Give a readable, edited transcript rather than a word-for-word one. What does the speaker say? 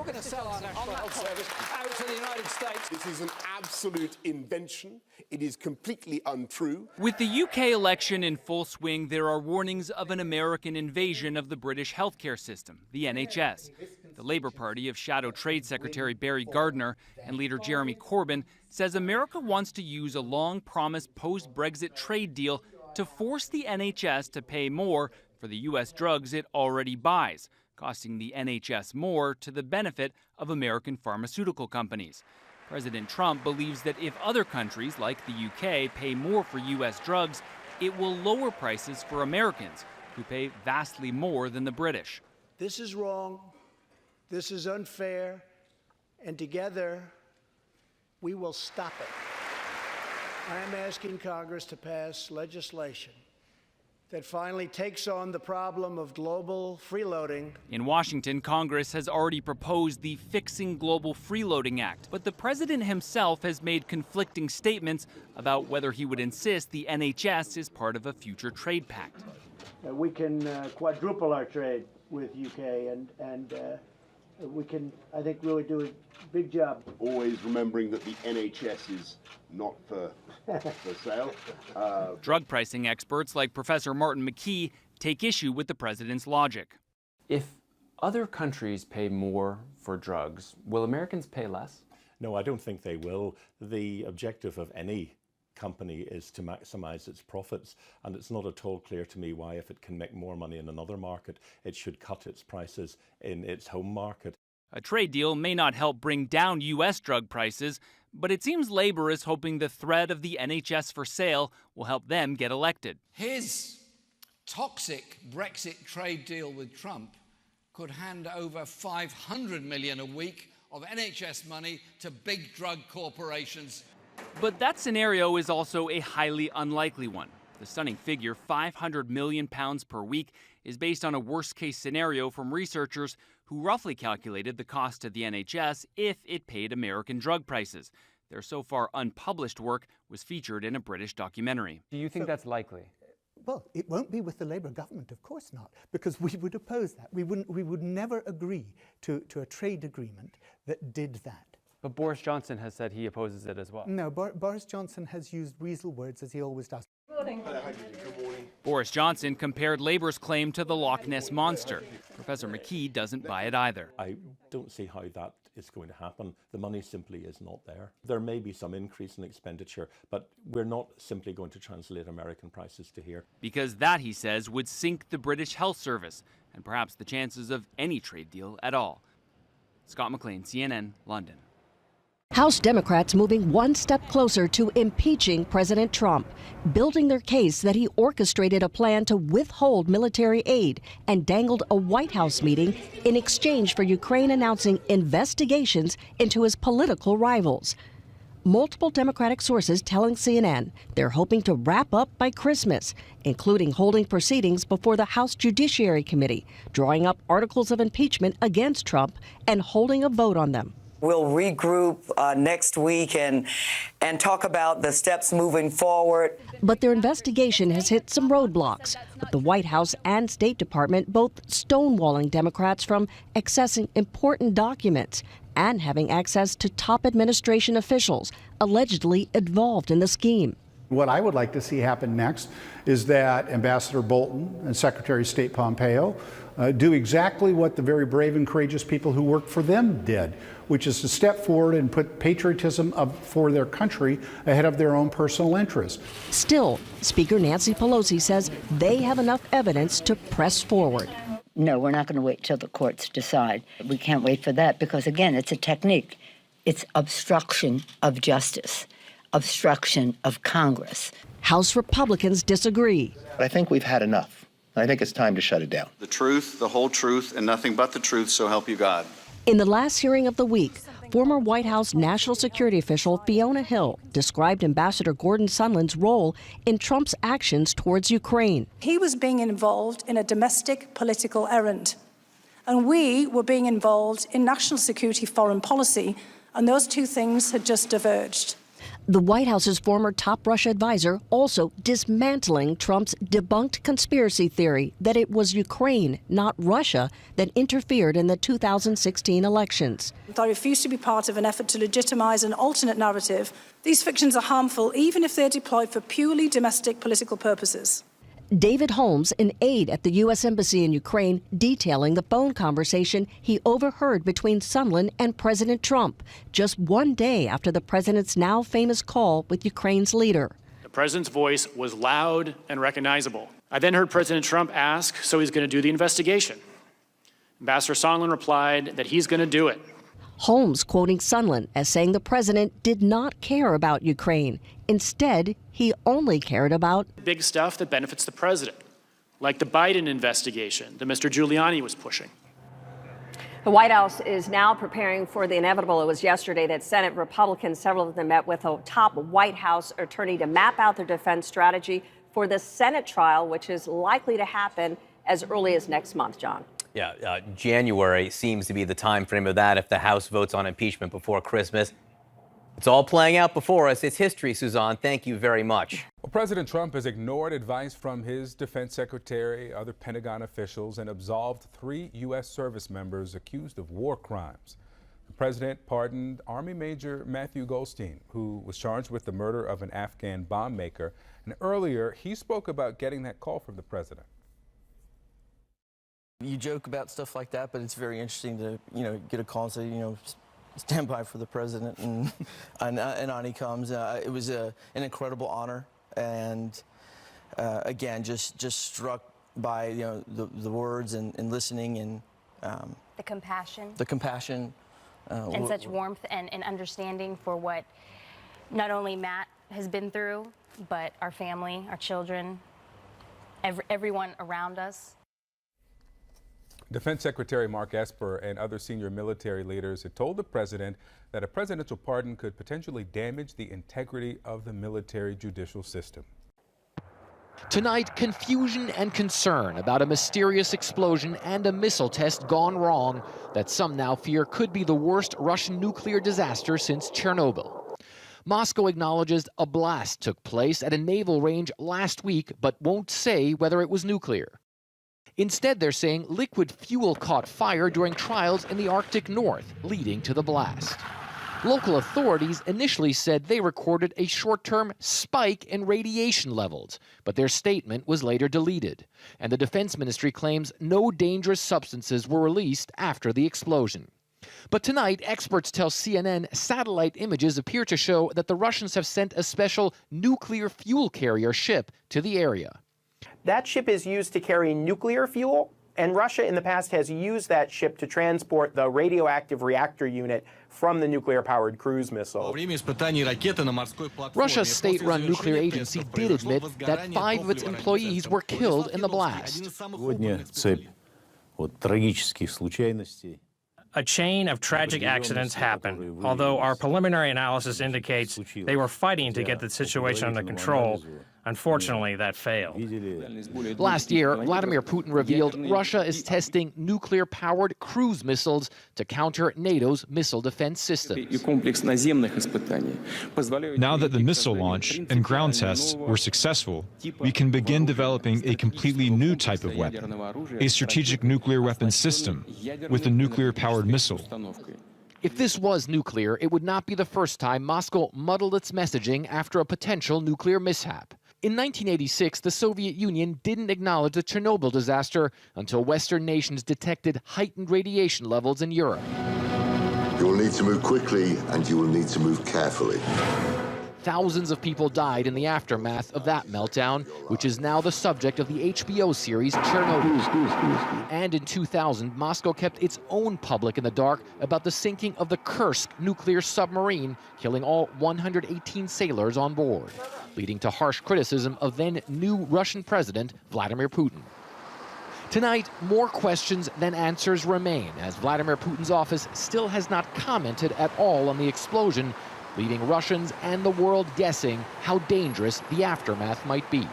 going to sell our national health service out to the United States. This is an absolute invention. It is completely untrue. With the UK election in full swing, there are warnings of an American invasion of the British healthcare system, the NHS. The Labour Party of Shadow Trade Secretary Barry Gardiner and leader Jeremy Corbyn says America wants to use a long-promised post-Brexit trade deal to force the NHS to pay more for the U.S. drugs it already buys, costing the NHS more to the benefit of American pharmaceutical companies. President Trump believes that if other countries, like the UK, pay more for U.S. drugs, it will lower prices for Americans, who pay vastly more than the British. This is wrong, this is unfair, and together we will stop it. I am asking Congress to pass legislation that finally takes on the problem of global freeloading. In Washington, Congress has already proposed the Fixing Global Freeloading Act, but the president himself has made conflicting statements about whether he would insist the NHS is part of a future trade pact. We can quadruple our trade with UK, and we can, I think, really do a big job. Always remembering that the NHS is not for sale. Drug pricing experts like Professor Martin McKee take issue with the president's logic. If other countries pay more for drugs, will Americans pay less? No, I don't think they will. The objective of any company is to maximize its profits, and it's not at all clear to me why, if it can make more money in another market, it should cut its prices in its home market. A trade deal may not help bring down U.S. drug prices, but it seems Labour is hoping the threat of the NHS for sale will help them get elected. His toxic Brexit trade deal with Trump could hand over $500 million a week of NHS money to big drug corporations. But that scenario is also a highly unlikely one. The stunning figure, £500 million per week, is based on a worst-case scenario from researchers who roughly calculated the cost to the NHS if it paid American drug prices. Their so far unpublished work was featured in a British documentary. Do you think that's likely? Well, it won't be with the Labour government, of course not, because we would oppose that. We would never agree to a trade agreement that did that. But Boris Johnson has said he opposes it as well. No, Boris Johnson has used weasel words, as he always does. Boris Johnson compared Labour's claim to the Loch Ness Monster. Professor McKee doesn't buy it either. I don't see how that is going to happen. The money simply is not there. There may be some increase in expenditure, but we're not simply going to translate American prices to here. Because that, he says, would sink the British health service and perhaps the chances of any trade deal at all. Scott McLean, CNN, London. House Democrats moving one step closer to impeaching President Trump, building their case that he orchestrated a plan to withhold military aid and dangled a White House meeting in exchange for Ukraine announcing investigations into his political rivals. Multiple Democratic sources telling CNN they're hoping to wrap up by Christmas, including holding proceedings before the House Judiciary Committee, drawing up articles of impeachment against Trump and holding a vote on them. We'll regroup next week and talk about the steps moving forward. But their investigation has hit some roadblocks, with the White House and State Department both stonewalling Democrats from accessing important documents and having access to top administration officials allegedly involved in the scheme. What I would like to see happen next is that Ambassador Bolton and Secretary of State Pompeo do exactly what the very brave and courageous people who worked for them did, which is to step forward and put patriotism for their country ahead of their own personal interests. Still, Speaker Nancy Pelosi says they have enough evidence to press forward. No, we're not going to wait till the courts decide. We can't wait for that because, again, it's a technique. It's obstruction of justice, obstruction of Congress. House Republicans disagree. I think we've had enough. I think it's time to shut it down. The truth, the whole truth, and nothing but the truth, so help you God. In the last hearing of the week, former White House national security official Fiona Hill described Ambassador Gordon Sondland's role in Trump's actions towards Ukraine. He was being involved in a domestic political errand, and we were being involved in national security foreign policy, and those two things had just diverged. The White House's former top Russia advisor also dismantling Trump's debunked conspiracy theory that it was Ukraine, not Russia, that interfered in the 2016 elections. I refuse to be part of an effort to legitimize an alternate narrative. These fictions are harmful even if they're deployed for purely domestic political purposes. David Holmes, an aide at the U.S. Embassy in Ukraine, detailing the phone conversation he overheard between Sondland and President Trump, just one day after the president's now famous call with Ukraine's leader. The president's voice was loud and recognizable. I then heard President Trump ask, so he's going to do the investigation. Ambassador Sondland replied that he's going to do it. Holmes quoting Sondland as saying the president did not care about Ukraine. Instead, he only cared about big stuff that benefits the president, like the Biden investigation that Mr. Giuliani was pushing. The White House is now preparing for the inevitable. It was yesterday that Senate Republicans, several of them, met with a top White House attorney to map out their defense strategy for the Senate trial, which is likely to happen as early as next month, John. Yeah, January seems to be the time frame of that if the House votes on impeachment before Christmas. It's all playing out before us. It's history, Suzanne. Thank you very much. Well, President Trump has ignored advice from his defense secretary, other Pentagon officials, and absolved 3 U.S. service members accused of war crimes. The president pardoned Army Major Matthew Goldstein, who was charged with the murder of an Afghan bomb maker. And earlier, he spoke about getting that call from the president. You joke about stuff like that, but it's very interesting to, get a call and say, stand by for the president, and on he comes. It was an incredible honor, and again, just struck by the words and listening and the compassion. The compassion. And such warmth and understanding for what not only Matt has been through, but our family, our children, everyone around us. Defense Secretary Mark Esper and other senior military leaders had told the president that a presidential pardon could potentially damage the integrity of the military judicial system. Tonight, confusion and concern about a mysterious explosion and a missile test gone wrong that some now fear could be the worst Russian nuclear disaster since Chernobyl. Moscow acknowledges a blast took place at a naval range last week, but won't say whether it was nuclear. Instead, they're saying liquid fuel caught fire during trials in the Arctic North, leading to the blast. Local authorities initially said they recorded a short-term spike in radiation levels, but their statement was later deleted. And the Defense Ministry claims no dangerous substances were released after the explosion. But tonight, experts tell CNN satellite images appear to show that the Russians have sent a special nuclear fuel carrier ship to the area. That ship is used to carry nuclear fuel, and Russia in the past has used that ship to transport the radioactive reactor unit from the nuclear-powered cruise missile. Russia's state-run nuclear agency did admit that 5 of its employees were killed in the blast. A chain of tragic accidents happened, although our preliminary analysis indicates they were fighting to get the situation under control. Unfortunately, that failed. Last year, Vladimir Putin revealed Russia is testing nuclear-powered cruise missiles to counter NATO's missile defense system. Now that the missile launch and ground tests were successful, we can begin developing a completely new type of weapon, a strategic nuclear weapons system with a nuclear-powered missile. If this was nuclear, it would not be the first time Moscow muddled its messaging after a potential nuclear mishap. In 1986, the Soviet Union didn't acknowledge the Chernobyl disaster until Western nations detected heightened radiation levels in Europe. You will need to move quickly and you will need to move carefully. Thousands of people died in the aftermath of that meltdown, which is now the subject of the HBO series Chernobyl. And in 2000, Moscow kept its own public in the dark about the sinking of the Kursk nuclear submarine, killing all 118 sailors on board, leading to harsh criticism of then new Russian President Vladimir Putin. Tonight, more questions than answers remain, as Vladimir Putin's office still has not commented at all on the explosion, leaving Russians and the world guessing how dangerous the aftermath might be.